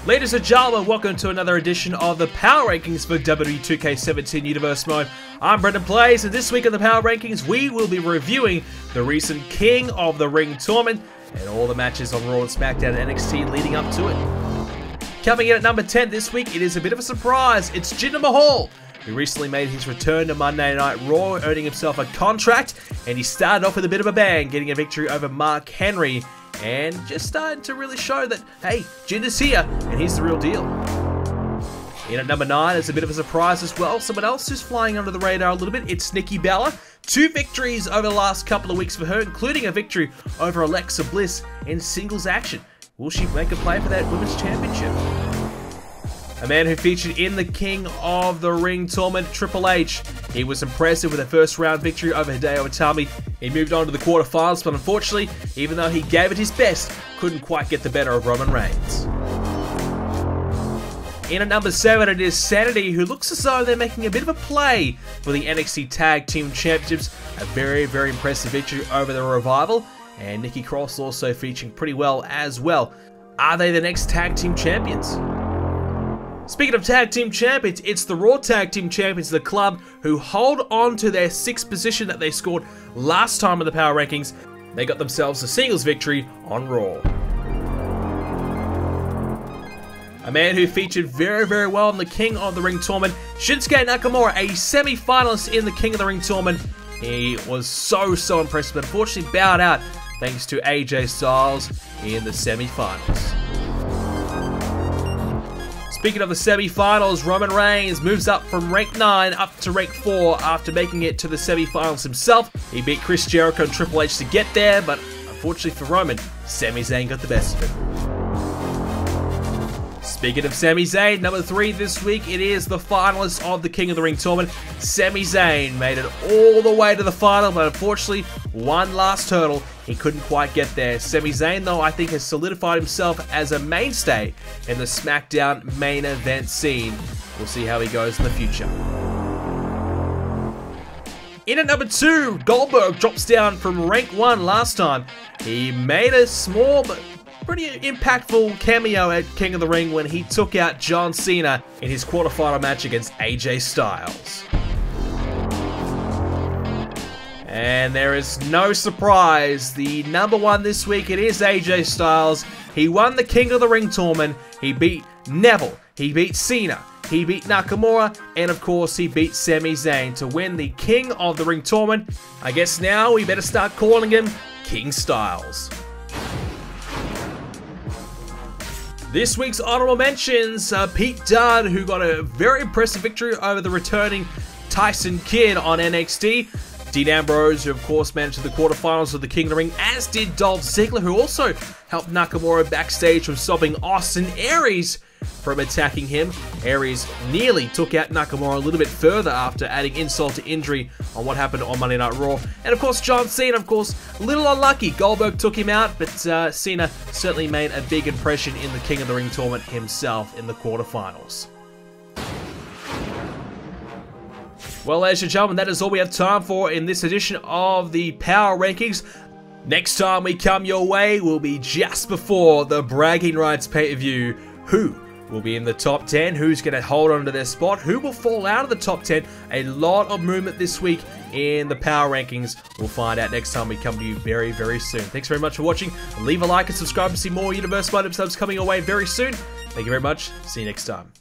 Ladies and gentlemen, welcome to another edition of the Power Rankings for WWE 2K17 Universe Mode. I'm Brendan Plays, and this week in the Power Rankings, we will be reviewing the recent King of the Ring tournament and all the matches on Raw and SmackDown and NXT leading up to it. Coming in at number 10 this week, it is a bit of a surprise. It's Jinder Mahal, who recently made his return to Monday Night Raw, earning himself a contract, and he started off with a bit of a bang, getting a victory over Mark Henry, and just starting to really show that, hey, Jinder's here, and he's the real deal. In at number 9, it's a bit of a surprise as well. Someone else who's flying under the radar a little bit, it's Nikki Bella. 2 victories over the last couple of weeks for her, including a victory over Alexa Bliss in singles action. Will she make a play for that Women's Championship? A man who featured in the King of the Ring tournament, Triple H. He was impressive with a first round victory over Hideo Itami. He moved on to the quarterfinals, but unfortunately, even though he gave it his best, couldn't quite get the better of Roman Reigns. In at number 7, it is Sanity, who looks as though they're making a bit of a play for the NXT Tag Team Championships. A very, very impressive victory over the Revival, and Nikki Cross also featuring pretty well as well. Are they the next Tag Team Champions? Speaking of Tag Team Champions, it's the Raw Tag Team Champions, the club, who hold on to their 6th position that they scored last time in the Power Rankings. They got themselves a singles victory on Raw. A man who featured very, very well in the King of the Ring tournament, Shinsuke Nakamura, a semi-finalist in the King of the Ring tournament. He was so impressive, but unfortunately bowed out thanks to AJ Styles in the semi-finals. Speaking of the semi-finals, Roman Reigns moves up from rank 9 up to rank 4 after making it to the semi-finals himself. He beat Chris Jericho and Triple H to get there, but unfortunately for Roman, Sami Zayn got the best of it. Speaking of Sami Zayn, number 3 this week, it is the finalist of the King of the Ring tournament. Sami Zayn made it all the way to the final, but unfortunately, one last hurdle, he couldn't quite get there. Sami Zayn, though, I think has solidified himself as a mainstay in the SmackDown main event scene. We'll see how he goes in the future. In at number 2, Goldberg drops down from rank 1 last time. He made a small but pretty impactful cameo at King of the Ring when he took out John Cena in his quarterfinal match against AJ Styles. And there is no surprise, the number 1 this week, it is AJ Styles. He won the King of the Ring tournament. He beat Neville, he beat Cena, he beat Nakamura, and of course he beat Sami Zayn to win the King of the Ring tournament. I guess now we better start calling him King Styles. This week's honorable mentions, Pete Dunne, who got a very impressive victory over the returning Tyson Kidd on NXT. Dean Ambrose, who of course managed the quarterfinals of the King of the Ring, as did Dolph Ziggler, who also helped Nakamura backstage from stopping Austin Aries from attacking him. Aries nearly took out Nakamura a little bit further after adding insult to injury on what happened on Monday Night Raw. And of course, John Cena, of course, a little unlucky. Goldberg took him out, but Cena certainly made a big impression in the King of the Ring tournament himself in the quarterfinals. Well, ladies and gentlemen, that is all we have time for in this edition of the Power Rankings. Next time we come your way will be just before the Bragging Rights pay-per-view. Who will be in the top 10? Who's going to hold on to their spot? Who will fall out of the top 10? A lot of movement this week in the Power Rankings. We'll find out next time we come to you very, very soon. Thanks very much for watching. Leave a like and subscribe to see more Universe Mode episodes coming your way very soon. Thank you very much. See you next time.